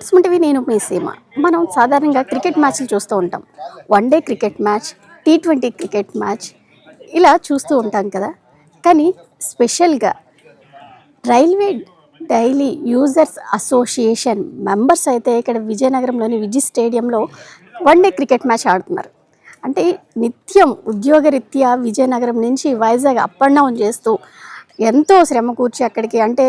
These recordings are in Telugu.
Welcome to Suman TV. నేను మీ సీమ. మనం సాధారణంగా క్రికెట్ మ్యాచ్లు చూస్తూ ఉంటాం. One day cricket match, T20 cricket match ఇలా చూస్తూ ఉంటాం కదా. కానీ స్పెషల్గా railway daily users association members అయితే ఇక్కడ విజయనగరంలోని విజయ్ స్టేడియంలో వన్ డే క్రికెట్ మ్యాచ్ ఆడుతున్నారు. అంటే నిత్యం ఉద్యోగరీత్యా విజయనగరం నుంచి వైజాగ్ అప్ అండ్ డౌన్ చేస్తూ ఎంతో శ్రమ కూర్చి అక్కడికి అంటే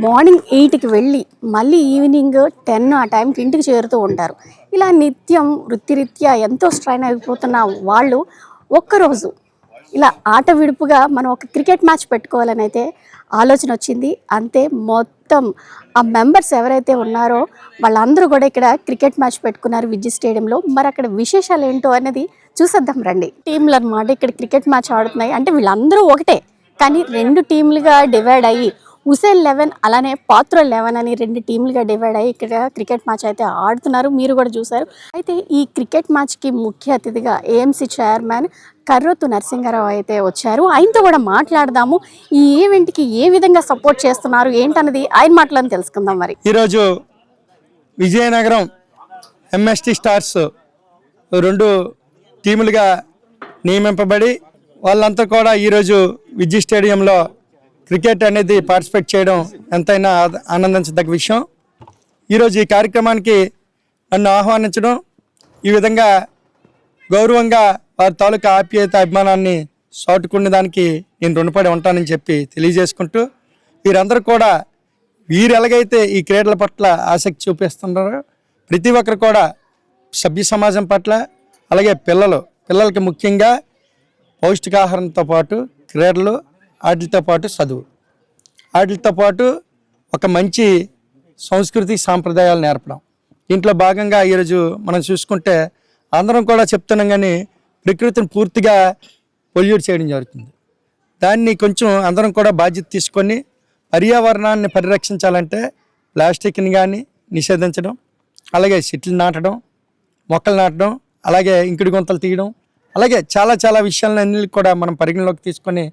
మార్నింగ్ 8కి వెళ్ళి మళ్ళీ ఈవినింగ్ 10 ఆ టైంకి ఇంటికి చేరుతూ ఉంటారు. ఇలా నిత్యం వృత్తిరీత్యా ఎంతో స్ట్రైన్ అయిపోతున్న వాళ్ళు ఒక్కరోజు ఇలా ఆట విడుపుగా మనం ఒక క్రికెట్ మ్యాచ్ పెట్టుకోవాలని అయితే ఆలోచన వచ్చింది. అంతే మొత్తం ఆ మెంబర్స్ ఎవరైతే ఉన్నారో వాళ్ళందరూ కూడా ఇక్కడ క్రికెట్ మ్యాచ్ పెట్టుకున్నారు విజయ్ స్టేడియంలో. మరి అక్కడ విశేషాలు ఏంటో అనేది చూసేద్దాం రండి. టీంలు అనమాట ఇక్కడ క్రికెట్ మ్యాచ్ ఆడుతున్నాయి. అంటే వీళ్ళందరూ ఒకటే కానీ 2 టీంలుగా డివైడ్ అయ్యి హుసేన్ 11 అలానే పాత్ర 11 అని 2 టీంలుగా డివైడ్ అయ్యి ఇక్కడ క్రికెట్ మ్యాచ్ అయితే ఆడుతున్నారు. మీరు కూడా చూసారు. అయితే ఈ క్రికెట్ మ్యాచ్కి ముఖ్య అతిథిగా AMC చైర్మన్ కర్రోతు నరసింహారావు అయితే వచ్చారు. ఆయనతో కూడా మాట్లాడదాము. ఈ ఈవెంట్కి ఏ విధంగా సపోర్ట్ చేస్తున్నారు ఏంటన్నది ఆయన మాటలను తెలుసుకుందాం. మరి ఈరోజు విజయనగరం MST స్టార్స్ 2 టీములుగా నియమింపబడి వాళ్ళంతా కూడా ఈరోజు విజయ్ స్టేడియంలో క్రికెట్ అనేది పార్టిసిపేట్ చేయడం ఎంతైనా ఆనందించదగ్గ విషయం. ఈరోజు ఈ కార్యక్రమానికి నన్ను ఆహ్వానించడం, ఈ విధంగా గౌరవంగా వారి తాలూకా ఆప్యాయత అభిమానాన్ని చాటుకునే దానికి నేను రుణపడి ఉంటానని చెప్పి తెలియజేసుకుంటూ, వీరందరూ కూడా వీరు ఎలాగైతే ఈ క్రీడల పట్ల ఆసక్తి చూపిస్తున్నారో ప్రతి ఒక్కరు కూడా సభ్య సమాజం పట్ల అలాగే పిల్లలకి ముఖ్యంగా పౌష్టికాహారంతో పాటు క్రీడలు, వాటితో పాటు చదువు, వాటితో పాటు ఒక మంచి సంస్కృతి సాంప్రదాయాలు నేర్పడం. దీంట్లో భాగంగా ఈరోజు మనం చూసుకుంటే అందరం కూడా చెప్తున్నాం కానీ ప్రకృతిని పూర్తిగా పొల్యూట్ చేయడం జరుగుతుంది. దాన్ని కొంచెం అందరం కూడా బాధ్యత తీసుకొని పర్యావరణాన్ని పరిరక్షించాలంటే ప్లాస్టిక్ని కానీ నిషేధించడం, అలాగే చెట్లు నాటడం, మొక్కలు నాటడం, అలాగే ఇంకుడు గుంతలు తీయడం, అలాగే చాలా విషయాలన్నీ కూడా మనం పరిగణలోకి తీసుకొని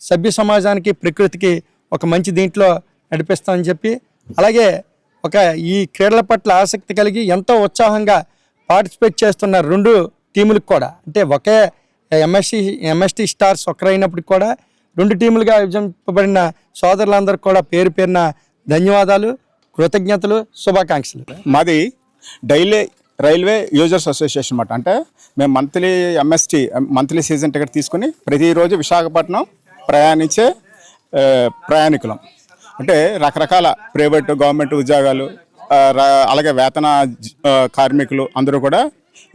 సభ్య సమాజానికి ప్రకృతికి ఒక మంచి దీంట్లో నడిపిస్తామని చెప్పి, అలాగే ఒక ఈ క్రీడల పట్ల ఆసక్తి కలిగి ఎంతో ఉత్సాహంగా పార్టిసిపేట్ చేస్తున్న 2 టీములకు కూడా అంటే ఒకే MST స్టార్స్ ఒకరైనప్పటికి కూడా 2 టీములుగా విభజింపబడిన సోదరులందరికీ కూడా పేరు పేరున ధన్యవాదాలు, కృతజ్ఞతలు, శుభాకాంక్షలు. మాది రైల్వే యూజర్స్ అసోసియేషన్ అన్నమాట. అంటే మేము మంత్లీ సీజన్ టికెట్ తీసుకుని ప్రతిరోజు విశాఖపట్నం ప్రయాణించే ప్రయాణికులం. అంటే రకరకాల ప్రైవేట్ గవర్నమెంట్ ఉద్యోగాలు అలాగే వేతన కార్మికులు అందరూ కూడా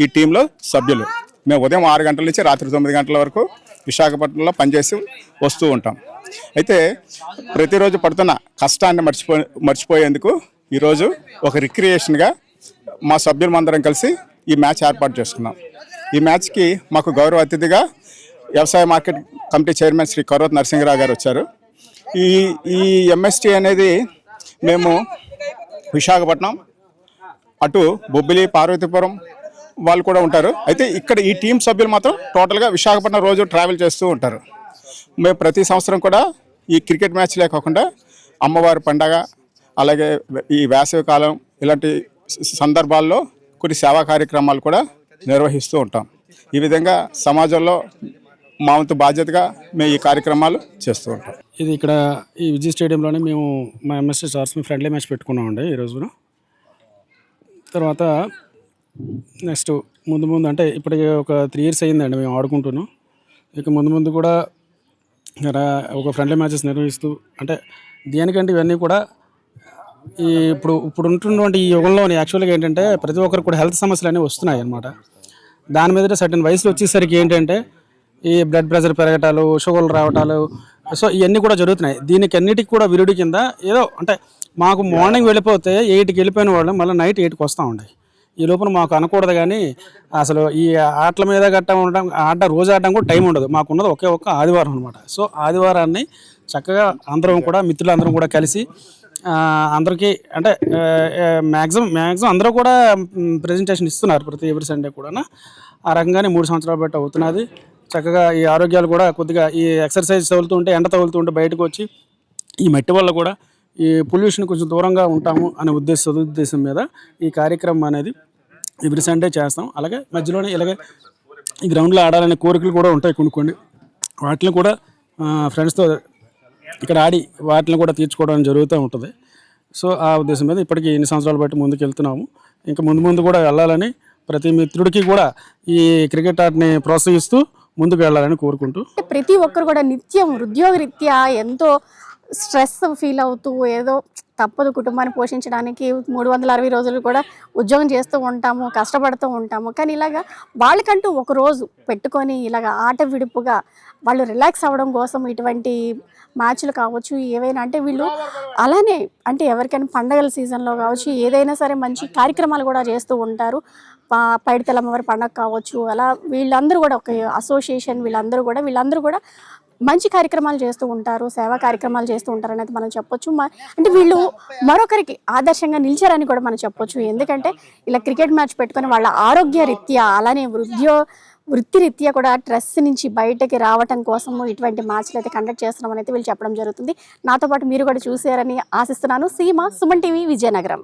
ఈ టీంలో సభ్యులు. మేము ఉదయం 6 గంటల నుంచి రాత్రి 9 గంటల వరకు విశాఖపట్నంలో పనిచేసి వస్తూ ఉంటాం. అయితే ప్రతిరోజు పడుతున్న కష్టాన్ని మర్చిపోయేందుకు ఈరోజు ఒక రిక్రియేషన్గా మా సభ్యులందరం కలిసి ఈ మ్యాచ్ ఏర్పాటు చేసుకున్నాం. ఈ మ్యాచ్కి మాకు గౌరవ అతిథిగా వ్యవసాయ market committee chairman Shri Karrothu Narasimharao గారు వచ్చారు. ఈ MST అనేది మేము విశాఖపట్నం, అటు బొబ్బిలి, పార్వతీపురం వాళ్ళు కూడా ఉంటారు. అయితే ఇక్కడ ఈ టీం సభ్యులు మాత్రం టోటల్గా విశాఖపట్నం రోజు ట్రావెల్ చేస్తూ ఉంటారు. మేము ప్రతి సంవత్సరం కూడా ఈ క్రికెట్ మ్యాచ్లే కాకుండా అమ్మవారి పండగ, అలాగే ఈ వేసవి కాలం ఇలాంటి సందర్భాల్లో కొన్ని సేవా కార్యక్రమాలు కూడా నిర్వహిస్తూ ఉంటాం. ఈ విధంగా సమాజంలో మా వంతు బాధ్యతగా మేము ఈ కార్యక్రమాలు చేస్తూ ఉంటాం. ఇది ఇక్కడ ఈ విజయ్ స్టేడియంలోనే మేము మా MST స్టార్స్ ఫ్రెండ్లీ మ్యాచ్ పెట్టుకున్నామండి ఈ రోజున. తర్వాత నెక్స్ట్ ముందు అంటే ఇప్పటికి ఒక 3 years అయ్యిందండి మేము ఆడుకుంటున్నాం. ఇక ముందు కూడా ఒక ఫ్రెండ్లీ మ్యాచెస్ నిర్వహిస్తూ అంటే దేనికంటే ఇవన్నీ కూడా ఇప్పుడు ఉంటున్నటువంటి ఈ యుగంలోని యాక్చువల్గా ఏంటంటే ప్రతి ఒక్కరు కూడా హెల్త్ సమస్యలు అనేవి వస్తున్నాయి అన్నమాట. దాని మీద సర్టన్ వయసులో వచ్చేసరికి ఏంటంటే ఈ బ్లడ్ ప్రెషర్ పెరగటాలు, షుగర్లు రావటాలు, సో ఇవన్నీ కూడా జరుగుతున్నాయి. దీనికి అన్నిటికి కూడా విరుడి కింద ఏదో అంటే మాకు మార్నింగ్ వెళ్ళిపోతే 8కి వెళ్ళిపోయిన వాళ్ళు మళ్ళీ నైట్ 8కి వస్తూ ఉండే. ఈ లోపల మాకు అనకూడదు కానీ అసలు ఈ ఆటల మీద గట్టా ఉండడం రోజు ఆడడం కూడా టైం ఉండదు. మాకున్నది ఒక్క ఆదివారం అనమాట. సో ఆదివారాన్ని చక్కగా అందరం కూడా మిత్రులందరం కూడా కలిసి అందరికీ అంటే మ్యాక్సిమం అందరూ కూడా ప్రెజెంటేషన్ ఇస్తున్నారు ప్రతి ఎవ్రీ సండే కూడా. ఆ రకంగానే 3 సంవత్సరాలు బట్టి అవుతున్నది. చక్కగా ఈ ఆరోగ్యాలు కూడా కొద్దిగా ఈ ఎక్సర్సైజ్ తగులుతూ ఉంటే ఎండ తగులుతూ ఉంటే బయటకు వచ్చి ఈ మట్టి వల్ల కూడా ఈ పొల్యూషన్ కొంచెం దూరంగా ఉంటాము అనే సదుద్దేశం మీద ఈ కార్యక్రమం అనేది ఎవ్రీ సండే చేస్తాం. అలాగే మధ్యలోనే ఇలాగే ఈ గ్రౌండ్లో ఆడాలనే కోరికలు కూడా ఉంటాయి కొన్ని వాటిని కూడా ఫ్రెండ్స్తో ఇక్కడ ఆడి వాటిని కూడా తీర్చుకోవడం జరుగుతూ ఉంటుంది. సో ఆ ఉద్దేశం మీద ఇప్పటికీ ఎన్ని సంవత్సరాలు బట్టి ముందుకు వెళ్తున్నాము. ఇంకా ముందు కూడా వెళ్ళాలని ప్రతి మిత్రుడికి కూడా ఈ క్రికెట్ ఆటని ప్రోత్సహిస్తూ ముందుకు వెళ్ళాలని కోరుకుంటూ, ప్రతి ఒక్కరు కూడా నిత్యం ఉద్యోగరీత్యా ఎంతో స్ట్రెస్ ఫీల్ అవుతూ ఏదో తప్పదు కుటుంబాన్ని పోషించడానికి 360 రోజులు కూడా ఉద్యోగం చేస్తూ ఉంటాము, కష్టపడుతూ ఉంటాము. కానీ ఇలాగా వాళ్ళకంటూ ఒక రోజు పెట్టుకొని ఇలాగ ఆట విడుపుగా వాళ్ళు రిలాక్స్ అవ్వడం కోసం ఇటువంటి మ్యాచ్లు కావచ్చు ఏవైనా, అంటే వీళ్ళు అలానే అంటే ఎవరికైనా పండగల సీజన్లో కావచ్చు ఏదైనా సరే మంచి కార్యక్రమాలు కూడా చేస్తూ ఉంటారు. పైడితల్లి అమ్మవారి పండగ కావచ్చు, అలా వీళ్ళందరూ కూడా ఒక అసోసియేషన్ వీళ్ళందరూ కూడా మంచి కార్యక్రమాలు చేస్తూ ఉంటారు, సేవా కార్యక్రమాలు చేస్తూ ఉంటారు అనేది మనం చెప్పొచ్చు. అంటే వీళ్ళు మరొకరికి ఆదర్శంగా నిలిచారని కూడా మనం చెప్పొచ్చు. ఎందుకంటే ఇలా క్రికెట్ మ్యాచ్ పెట్టుకొని వాళ్ళ ఆరోగ్య రీత్యా అలానే వృత్తిరీత్యా కూడా స్ట్రెస్ నుంచి బయటకి రావటం కోసము ఇటువంటి మ్యాచ్లు అయితే కండక్ట్ చేస్తున్నామని అయితే వీళ్ళు చెప్పడం జరుగుతుంది. నాతో పాటు మీరు కూడా చూసారని ఆశిస్తున్నాను. సీమ, సుమన్ టీవీ, విజయనగరం.